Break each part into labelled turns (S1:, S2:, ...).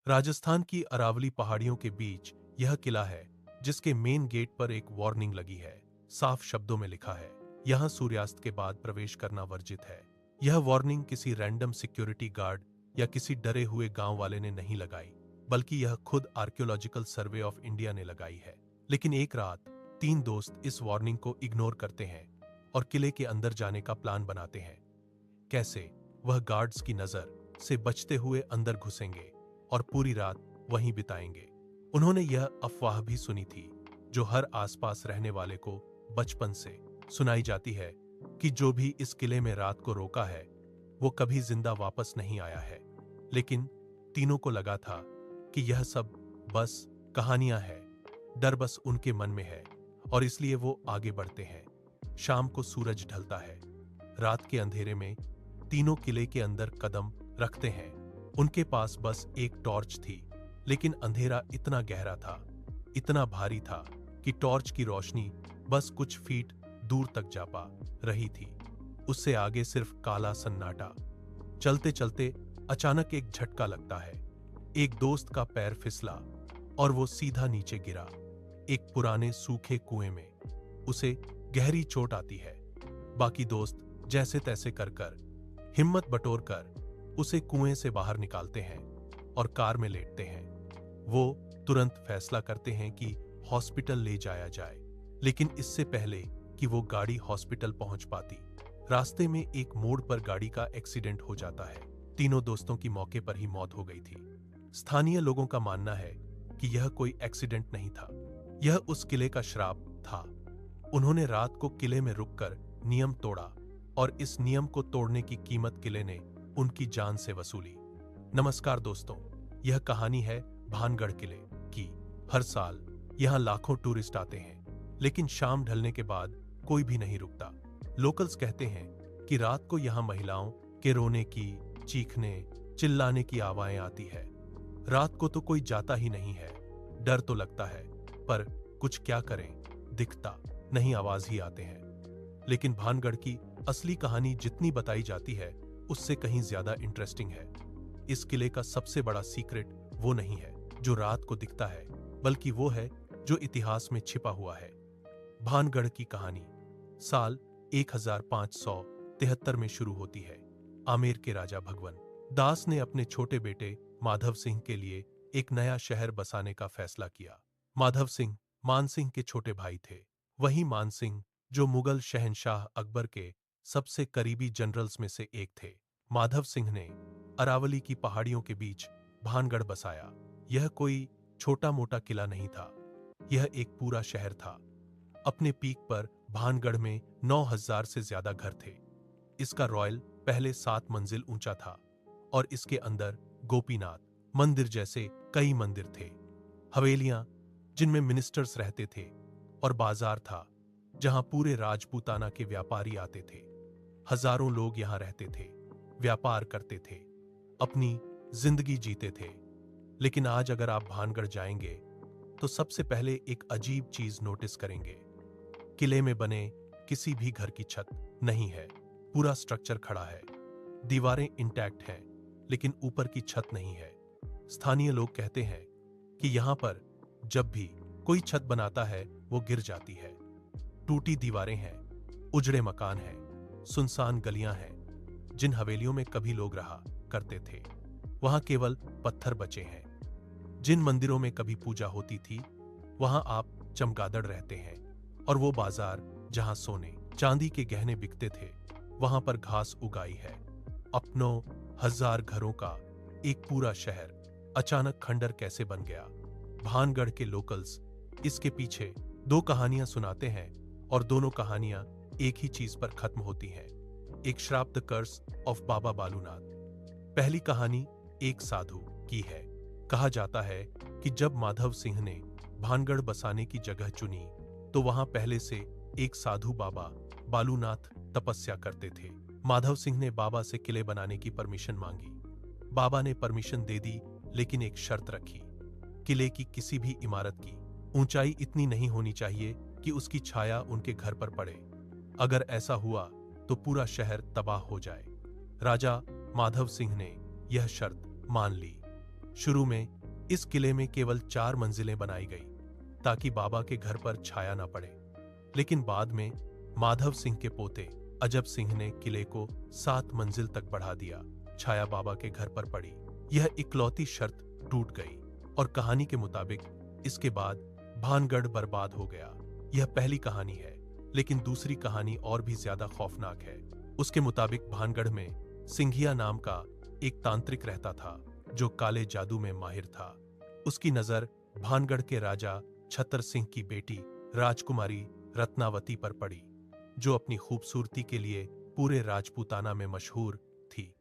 S1: राजस्थान की अरावली पहाड़ियों के बीच यह किला है, जिसके मेन गेट पर एक वार्निंग लगी है। साफ शब्दों में लिखा है, यहां सूर्यास्त के बाद प्रवेश करना वर्जित है। यह वार्निंग किसी रैंडम सिक्योरिटी गार्ड या किसी डरे हुए गांव वाले ने नहीं लगाई, बल्कि यह खुद आर्कियोलॉजिकल सर्वे ऑफ इंडिया ने लगाई है। लेकिन एक रात 3 दोस्त इस वार्निंग को इग्नोर करते हैं और किले के अंदर जाने का प्लान बनाते हैं। कैसे? वह गार्ड्स की नजर से बचते हुए अंदर घुसेंगे और पूरी रात वहीं बिताएंगे। उन्होंने यह अफवाह भी सुनी थी, जो हर आसपास रहने वाले को बचपन से सुनाई जाती है, कि जो भी इस किले में रात को रोका है वो कभी जिंदा वापस नहीं आया है। लेकिन तीनों को लगा था कि यह सब बस कहानियां हैं, डर बस उनके मन में है, और इसलिए वो आगे बढ़ते हैं। शाम को सूरज ढलता है। रात के अंधेरे में तीनों किले के अंदर कदम रखते हैं। उनके पास बस एक टॉर्च थी, लेकिन अंधेरा इतना गहरा था, इतना भारी था कि टॉर्च की रोशनी बस कुछ फीट दूर तक जा पा रही थी। उससे आगे सिर्फ काला सन्नाटा। चलते चलते अचानक एक झटका लगता है। एक दोस्त का पैर फिसला और वो सीधा नीचे गिरा, एक पुराने सूखे कुएं में। उसे गहरी चोट आती है। बाकी दोस्त जैसे तैसे कर हिम्मत बटोर कर उसे कुएं से बाहर निकालते हैं और कार में लेटते हैं। वो तुरंत फैसला करते हैं कि हॉस्पिटल ले जाया जाए, लेकिन इससे पहले कि वो गाड़ी हॉस्पिटल पहुंच पाती, रास्ते में एक मोड़ पर गाड़ी का एक्सीडेंट हो जाता है। तीनों दोस्तों की मौके पर ही मौत हो गई थी। स्थानीय लोगों का मानना है कि यह कोई एक्सीडेंट नहीं था, यह उस किले का श्राप था। उन्होंने रात को किले में रुककर नियम तोड़ा, और इस नियम को तोड़ने की कीमत किले ने उनकी जान से वसूली। नमस्कार दोस्तों, यह कहानी है भानगढ़ किले की। हर साल यहां लाखों टूरिस्ट आते हैं, लेकिन शाम ढलने के बाद कोई भी नहीं रुकता। लोकल्स कहते हैं कि रात को यहां महिलाओं के रोने की, चीखने, चिल्लाने की आवाजें आती है। रात को तो कोई जाता ही नहीं है। डर तो लगता है, पर कुछ क्या करें, दिखता नहीं, आवाज ही आते हैं। लेकिन भानगढ़ की असली कहानी जितनी बताई जाती है, उससे कहीं ज्यादा इंटरेस्टिंग है। इस किले का सबसे बड़ा सीक्रेट वो नहीं है जो रात को दिखता है, बल्कि वो है जो इतिहास में छिपा हुआ है। भानगढ़ की कहानी साल 1573 में शुरू होती है। आमेर के राजा भगवन दास ने अपने छोटे बेटे माधव सिंह के लिए एक नया शहर बसाने का फैसला किया। माधव सिंह मान सिंह के छोटे भाई थे। वही मान सिंह जो मुगल शहंशाह अकबर के सबसे करीबी जनरल्स में से एक थे। माधव सिंह ने अरावली की पहाड़ियों के बीच भानगढ़ बसाया। यह कोई छोटा मोटा किला नहीं था, यह एक पूरा शहर था। अपने पीक पर भानगढ़ में 9000 से ज्यादा घर थे। इसका रॉयल पहले 7 मंजिल ऊंचा था, और इसके अंदर गोपीनाथ मंदिर जैसे कई मंदिर थे, हवेलियां जिनमें मिनिस्टर्स रहते थे, और बाजार था जहां पूरे राजपूताना के व्यापारी आते थे। हजारों लोग यहां रहते थे, व्यापार करते थे, अपनी जिंदगी जीते थे। लेकिन आज अगर आप भानगढ़ जाएंगे तो सबसे पहले एक अजीब चीज नोटिस करेंगे। किले में बने किसी भी घर की छत नहीं है। पूरा स्ट्रक्चर खड़ा है, दीवारें इंटैक्ट हैं, लेकिन ऊपर की छत नहीं है। स्थानीय लोग कहते हैं कि यहां पर जब भी कोई छत बनाता है वो गिर जाती है। टूटी दीवारें हैं, उजड़े मकान हैं, सुनसान गलियां हैं। जिन हवेलियों में कभी लोग रहा करते थे, वहां केवल पत्थर बचे हैं। जिन मंदिरों में कभी पूजा होती थी, वहां आप चमगादड़ रहते हैं। और वो बाजार जहां सोने चांदी के गहने बिकते थे, वहां पर घास उगाई है। अपनों 1000 घरों का एक पूरा शहर अचानक खंडर कैसे बन गया? भानगढ़ के लोकल्स इसके पीछे 2 कहानियां सुनाते हैं, और दोनों कहानियां एक ही चीज पर खत्म होती हैं, एक श्राप, द कर्स ऑफ बाबा बालूनाथ। पहली कहानी एक साधु की है। कहा जाता है कि जब माधव सिंह ने भानगढ़ बसाने की जगह चुनी, तो वहां पहले से एक साधु बाबा बालूनाथ तपस्या करते थे। माधव सिंह ने बाबा से किले बनाने की परमिशन मांगी। बाबा ने परमिशन दे दी, लेकिन एक शर्त रखी, किले की किसी भी इमारत की ऊंचाई इतनी नहीं होनी चाहिए कि उसकी छाया उनके घर पर पड़े। अगर ऐसा हुआ तो पूरा शहर तबाह हो जाए। राजा माधव सिंह ने यह शर्त मान ली। शुरू में इस किले में केवल 4 मंजिलें बनाई गई ताकि बाबा के घर पर छाया न पड़े। लेकिन बाद में माधव सिंह के पोते अजब सिंह ने किले को 7 मंजिल तक बढ़ा दिया। छाया बाबा के घर पर पड़ी। यह इकलौती शर्त टूट गई और कहानी के मुताबिक इसके बाद भानगढ़ बर्बाद हो गया। यह पहली कहानी है, लेकिन दूसरी कहानी और भी ज्यादा खौफनाक है। उसके मुताबिक भानगढ़ में सिंघिया नाम का एक तांत्रिक रहता था जो काले जादू में माहिर था। उसकी नजर भानगढ़ के राजा छतर सिंह की बेटी राजकुमारी रत्नावती पर पड़ी, जो अपनी खूबसूरती के लिए पूरे राजपूताना में मशहूर थी।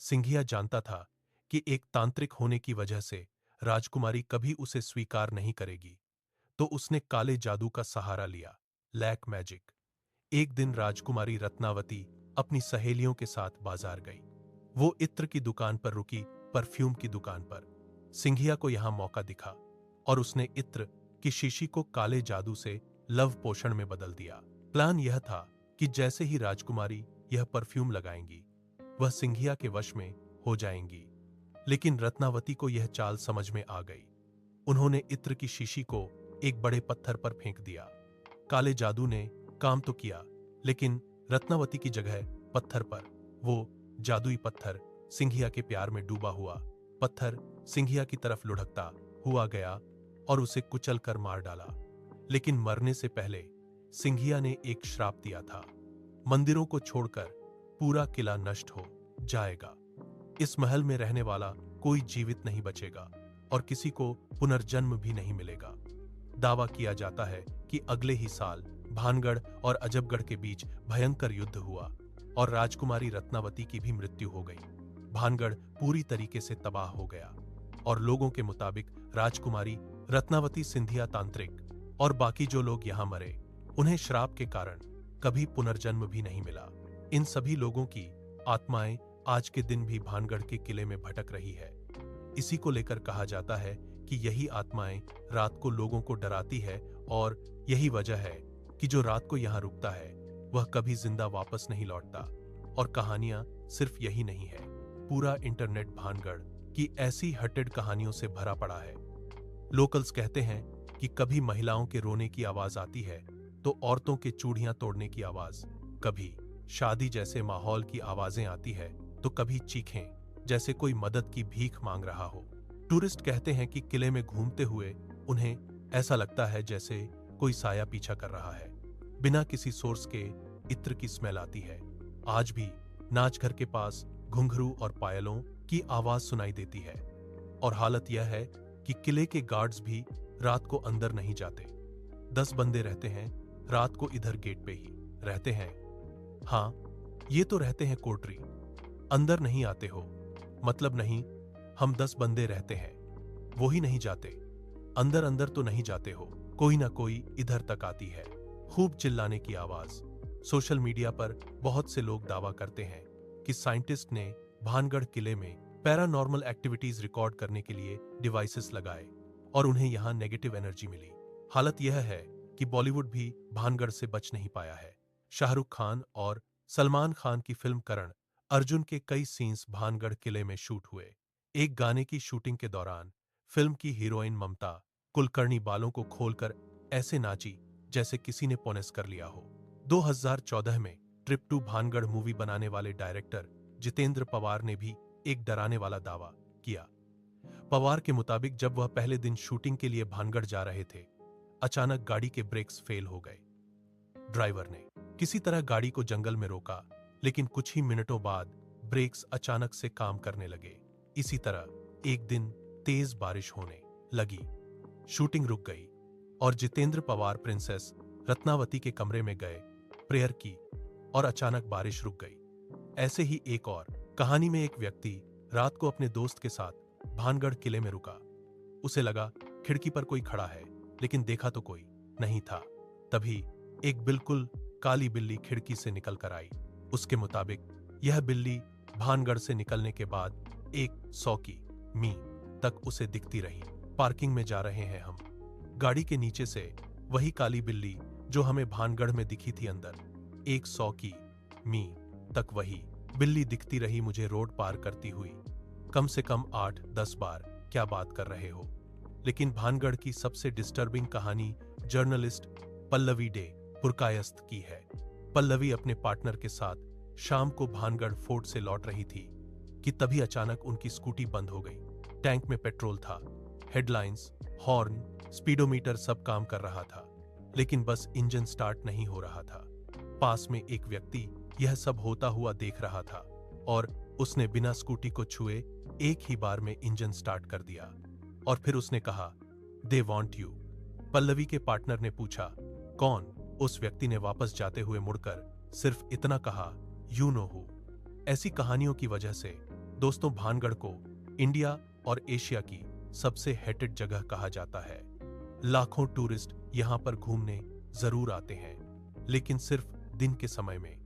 S1: सिंघिया जानता था कि एक तांत्रिक होने की वजह से राजकुमारी कभी उसे स्वीकार नहीं करेगी, तो उसने काले जादू का सहारा लिया, ब्लैक मैजिक। एक दिन राजकुमारी रत्नावती अपनी सहेलियों के साथ बाजार गई। वो इत्र की दुकान पर रुकी, परफ्यूम की दुकान पर। सिंघिया को यहां मौका दिखा और उसने इत्र की शीशी को काले जादू से लव पोषण में बदल दिया। प्लान यह था कि जैसे ही राजकुमारी यह परफ्यूम लगाएंगी, वह सिंघिया के वश में हो जाएंगी। लेकिन रत्नावती को यह चाल समझ में आ गई। उन्होंने इत्र की शीशी को एक बड़े पत्थर पर फेंक दिया। काले जादू ने काम तो किया, लेकिन रत्नावती की जगह पत्थर पर वो जादुई पत्थर सिंघिया के प्यार में डूबा हुआ पत्थर सिंघिया की तरफ लुढ़कता हुआ गया और उसे कुचल कर मार डाला। लेकिन मरने से पहले सिंघिया ने एक श्राप दिया था, मंदिरों को छोड़कर पूरा किला नष्ट हो जाएगा। इस महल में रहने वाला कोई जीवित नहीं बचेगा और किसी को पुनर्जन्म भी नहीं मिलेगा। दावा किया जाता है कि अगले ही साल भानगढ़ और अजबगढ़ के बीच भयंकर युद्ध हुआ और राजकुमारी रत्नावती की भी मृत्यु हो गई। भानगढ़ पूरी तरीके से तबाह हो गया और लोगों के मुताबिक राजकुमारी रत्नावती, सिंधिया तांत्रिक और बाकी जो लोग यहां मरे, उन्हें श्राप के कारण कभी पुनर्जन्म भी नहीं मिला। इन सभी लोगों की आत्माएं आज के दिन भी भानगढ़ के किले में भटक रही है। इसी को लेकर कहा जाता है कि यही आत्माएं रात को लोगों को डराती है और यही वजह है कि जो रात को यहां रुकता है वह कभी जिंदा वापस नहीं लौटता। और कहानियां सिर्फ यही नहीं है, पूरा इंटरनेट भानगढ़ की ऐसी हटेड कहानियों से भरा पड़ा है। लोकल्स कहते हैं कि कभी महिलाओं के रोने की आवाज आती है तो औरतों के चूड़ियां तोड़ने की आवाज, कभी शादी जैसे माहौल की आवाजें आती है तो कभी चीखें जैसे कोई मदद की भीख मांग रहा हो। टूरिस्ट कहते हैं कि किले में घूमते हुए उन्हें ऐसा लगता है जैसे कोई साया पीछा कर रहा है। बिना किसी सोर्स के इत्र की स्मेल आती है। आज भी नाच घर के पास घुंघरू और पायलों की आवाज सुनाई देती है। और हालत यह है कि किले के गार्ड्स भी रात को अंदर नहीं जाते। 10 बंदे रहते हैं, रात को इधर गेट पे ही रहते हैं। हाँ, ये तो रहते हैं कोटरी, अंदर नहीं आते हो मतलब नहीं। हम 10 बंदे रहते हैं, वो ही नहीं जाते अंदर। अंदर तो नहीं जाते हो, कोई ना कोई इधर तक आती है। खूब चिल्लाने की आवाज। सोशल मीडिया पर बहुत से लोग दावा करते हैं कि साइंटिस्ट ने भानगढ़ किले में पैरानॉर्मल एक्टिविटीज रिकॉर्ड करने के लिए डिवाइसेस लगाए और उन्हें यहां नेगेटिव एनर्जी मिली। हालत यह है कि बॉलीवुड भी भानगढ़ से बच नहीं पाया है। शाहरुख खान और सलमान खान की फिल्म करण अर्जुन के कई सीन्स भानगढ़ किले में शूट हुए। एक गाने की शूटिंग के दौरान फिल्म की हीरोइन ममता कुलकर्णी बालों को खोलकर ऐसे नाची जैसे किसी ने पोनेस कर लिया हो। 2014 में ट्रिप टू भानगढ़ मूवी बनाने वाले डायरेक्टर जितेंद्र पवार ने भी एक डराने वाला दावा किया। पवार के मुताबिक जब वह पहले दिन शूटिंग के लिए भानगढ़ जा रहे थे, अचानक गाड़ी के ब्रेक्स फेल हो गए। ड्राइवर ने किसी तरह गाड़ी को जंगल में रोका, लेकिन कुछ ही मिनटों बाद ब्रेक्स अचानक से काम करने लगे। इसी तरह एक दिन तेज बारिश होने लगी, शूटिंग रुक गई और जितेंद्र पवार प्रिंसेस रत्नावती के कमरे में गए, प्रेयर की और अचानक बारिश रुक गई। ऐसे ही एक और कहानी में एक व्यक्ति रात को अपने दोस्त के साथ भानगढ़ किले में रुका। उसे लगा खिड़की पर कोई खड़ा है, लेकिन देखा तो कोई नहीं था। तभी एक बिल्कुल काली बिल्ली खिड़की से निकल कर आई। उसके मुताबिक यह बिल्ली भानगढ़ से निकलने के बाद 100 मी तक उसे दिखती रही। पार्किंग में जा रहे हैं हम, गाड़ी के नीचे से वही काली बिल्ली जो हमें भानगढ़ में दिखी थी अंदर, 100 मी तक वही बिल्ली दिखती रही मुझे रोड पार करती हुई कम से कम 8-10 बार। क्या बात कर रहे हो? लेकिन भानगढ़ की सबसे डिस्टर्बिंग कहानी जर्नलिस्ट पल्लवी डे पुरकायस्थ की है। पल्लवी अपने पार्टनर के साथ शाम को भानगढ़ फोर्ट से लौट रही थी कि तभी अचानक उनकी स्कूटी बंद हो गई। टैंक में पेट्रोल था, हेडलाइंस, हॉर्न, स्पीडोमीटर सब काम कर रहा था, लेकिन बस इंजन स्टार्ट नहीं हो रहा था। पास में एक व्यक्ति यह सब होता हुआ देख रहा था और उसने बिना स्कूटी को छुए एक ही बार में इंजन स्टार्ट कर दिया और फिर उसने कहा, दे वॉन्ट यू। पल्लवी के पार्टनर ने पूछा, कौन? उस व्यक्ति ने वापस जाते हुए मुड़कर सिर्फ इतना कहा, यू नो हु। ऐसी कहानियों की वजह से दोस्तों भानगढ़ को इंडिया और एशिया की सबसे हेटेड जगह कहा जाता है। लाखों टूरिस्ट यहां पर घूमने जरूर आते हैं, लेकिन सिर्फ दिन के समय में।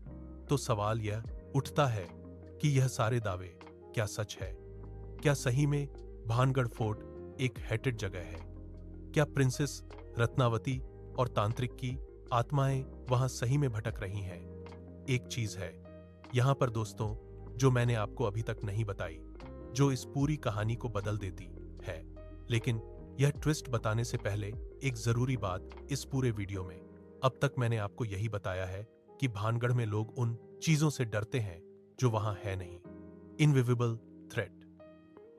S1: तो सवाल यह उठता है कि यह सारे दावे क्या सच है? क्या सही में भानगढ़ फोर्ट एक हेटेड जगह है? क्या प्रिंसेस रत्नावती और तांत्रिक की आत्माएं वहां सही में भटक रही हैं? एक चीज है यहां पर दोस्तों जो मैंने आपको अभी तक नहीं बताई, जो इस पूरी कहानी को बदल देती है। लेकिन यह ट्विस्ट बताने से पहले एक जरूरी बात इस पूरे वीडियो में। अब तक मैंने आपको यही बताया है कि भानगढ़ में लोग उन चीजों से डरते हैं जो वहां है नहीं। Invisible threat.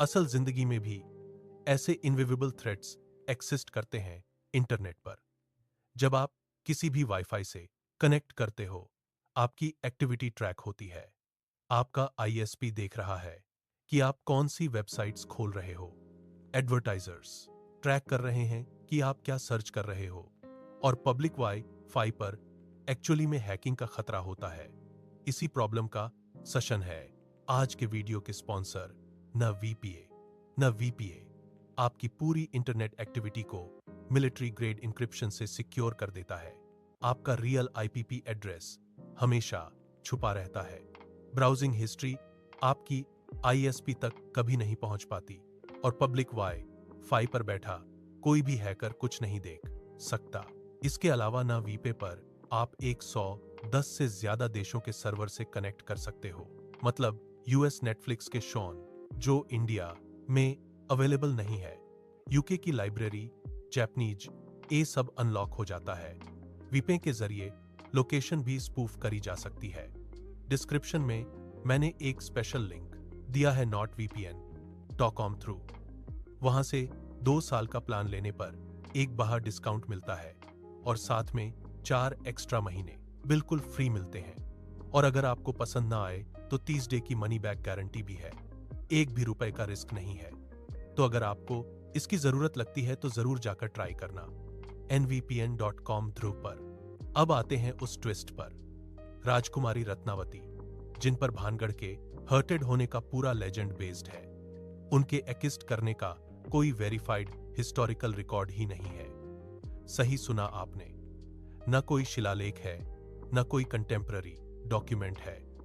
S1: असल जिंदगी में भी ऐसे इनविजिबल थ्रेट्स एक्सिस्ट करते हैं इंटरनेट पर। जब आप किसी भी वाईफाई से कनेक्ट करते हो, आपकी एक्टिविटी ट्रैक होती है। आपका आईएसपी देख रहा है कि आप कौन सी वेबसाइट्स खोल रहे हो। एडवर्टाइजर्स ट्रैक कर रहे हैं कि आप क्या सर्च कर रहे हो। और पब्लिक वाई-फाई पर एक्चुअली में हैकिंग का खतरा होता है। इसी प्रॉब्लम का सेशन है आज के वीडियो के स्पॉन्सर न वीपीए आपकी पूरी इंटरनेट एक्टिविटी को मिलिट्री ग्रेड इंक्रिप्शन से सिक्योर कर देता है। आपका रियल आईपीपी एड्रेस हमेशा छुपा रहता है। ब्राउजिंग हिस्ट्री आपकी आईएसपी तक कभी नहीं पहुंच पाती और पब्लिक वाई-फाई पर बैठा कोई भी हैकर कुछ नहीं देख सकता। इसके अलावा ना वीपे पर आप 110 से ज्यादा देशों के सर्वर से कनेक्ट कर सकते हो। मतलब यूएस नेटफ्लिक्स के शोन जो इंडिया में अवेलेबल नहीं है, यूके की लाइब्रेरी, जापानीज, ये सब अनलॉक हो जाता है। वीपे के जरिए लोकेशन भी स्पूफ करी जा सकती है। डिस्क्रिप्शन में मैंने एक स्पेशल लिंक दिया है nordvpn.com थ्रू। वहां से 2 साल का प्लान लेने पर एक बाहर डिस्काउंट मिलता है और साथ में 4 एक्स्ट्रा महीने बिल्कुल फ्री मिलते हैं। और अगर आपको पसंद ना आए तो 30 डे की मनी बैक गारंटी भी है। एक भी रुपए का रिस्क नहीं है। तो अगर आपको इसकी जरूरत लगती है तो जरूर जाकर ट्राई करना nvpn.com ध्रुव पर। अब आते हैं उस ट्विस्ट पर। राजकुमारी रत्नावती, जिन पर भानगढ़ के हर्टेड होने का पूरा लेजेंड बेस्ड है, उनके एक्सिस्ट करने का कोई वेरीफाइड हिस्टोरिकल रिकॉर्ड ही नहीं है। सही सुना आपने, न कोई शिलालेख है, न कोई कंटेम्पररी डॉक्यूमेंट है।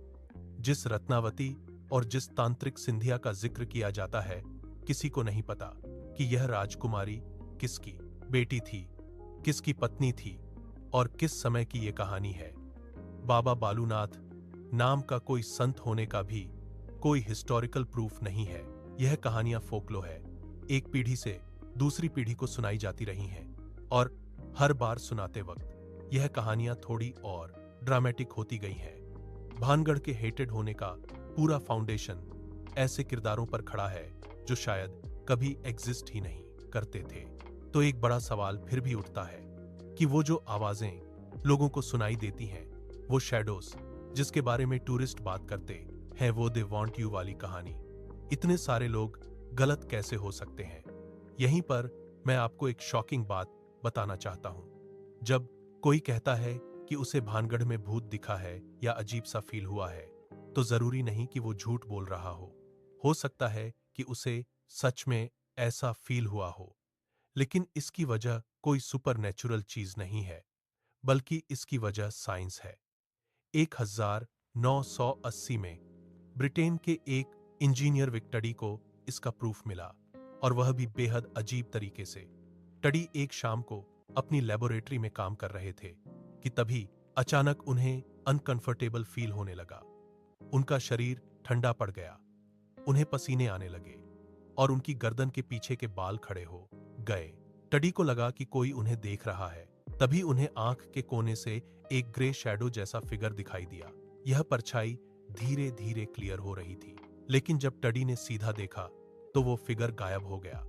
S1: जिस रत्नावती और जिस तांत्रिक सिंधिया का जिक्र किया जाता है, किसी को नहीं पता कि यह राजकुमारी किसकी बेटी थी, किसकी पत्नी थी और किस समय की यह कहानी है। बाबा बालूनाथ नाम का कोई संत होने का भी कोई हिस्टोरिकल प्रूफ नहीं है। यह कहानियां फोकलो है, एक पीढ़ी से दूसरी पीढ़ी को सुनाई जाती रही हैं और हर बार सुनाते वक्त यह कहानियां थोड़ी और ड्रामेटिक होती गई हैं। भानगढ़ के हेटेड होने का पूरा फाउंडेशन ऐसे किरदारों पर खड़ा है जो शायद कभी एग्जिस्ट ही नहीं करते थे। तो एक बड़ा सवाल फिर भी उठता है कि वो जो आवाजें लोगों को सुनाई देती हैं, वो शैडोज जिसके बारे में टूरिस्ट बात करते हैं, वो दे वांट यू वाली कहानी, इतने सारे लोग गलत कैसे हो सकते हैं? यहीं पर मैं आपको एक शॉकिंग बात बताना चाहता हूं। जब कोई कहता है कि उसे भानगढ़ में भूत दिखा है या अजीब सा फील हुआ है, तो जरूरी नहीं कि वो झूठ बोल रहा हो। हो सकता है कि उसे सच में ऐसा फील हुआ हो, लेकिन इसकी वजह कोई सुपरनेचुरल चीज नहीं है, बल्कि इसकी वजह साइंस है। 1980 में ब्रिटेन के एक इंजीनियर विक्टडी को इसका प्रूफ मिला और वह भी बेहद अजीब तरीके से। टडी एक शाम को अपनी लेबोरेटरी में काम कर रहे थे कि तभी अचानक उन्हें अनकंफर्टेबल फील होने लगा। उनका शरीर ठंडा पड़ गया, उन्हें पसीने आने लगे और उनकी गर्दन के पीछे के बाल खड़े हो गए। टडी को लगा कि कोई उन्हें देख रहा है। तभी उन्हें आंख के कोने से एक ग्रे शैडो जैसा फिगर दिखाई दिया। यह परछाई धीरे धीरे क्लियर हो रही थी, लेकिन जब टडी ने सीधा देखा तो वो फिगर गायब हो गया।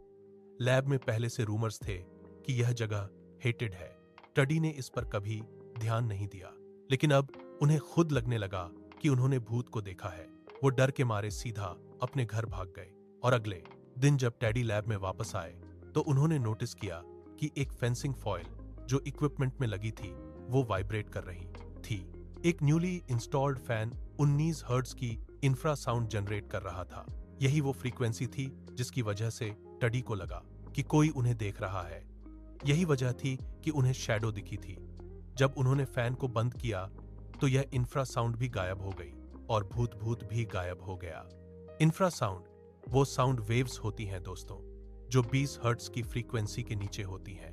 S1: लैब में पहले से रूमर्स थे कि यह जगह हेटेड है। टडी ने इस पर कभी ध्यान नहीं दिया, लेकिन अब उन्हें खुद लगने लगा कि उन्होंने भूत को देखा है। वो डर के मारे सीधा अपने घर भाग गए और अगले दिन जब टैडी लैब में वापस आए तो उन्होंने नोटिस किया कि एक फेंसिंग फॉयल जो इक्विपमेंट में लगी थी वो वाइब्रेट कर रही थी। एक न्यूली इंस्टॉल्ड फैन 19 हर्ट्ज की इंफ्रासाउंड जनरेट कर रहा था। यही वो फ्रीक्वेंसी थी जिसकी वजह से टडी को लगा कि कोई उन्हें देख रहा है। यही वजह थी कि उन्हें शैडो दिखी थी। जब उन्होंने फैन को बंद किया तो यह इंफ्रासाउंड भी गायब हो गई और भूत भी गायब हो गया। इंफ्रासाउंड वो साउंड वेव्स होती हैं दोस्तों, जो 20 हर्ट्ज की फ्रीक्वेंसी के नीचे होती हैं।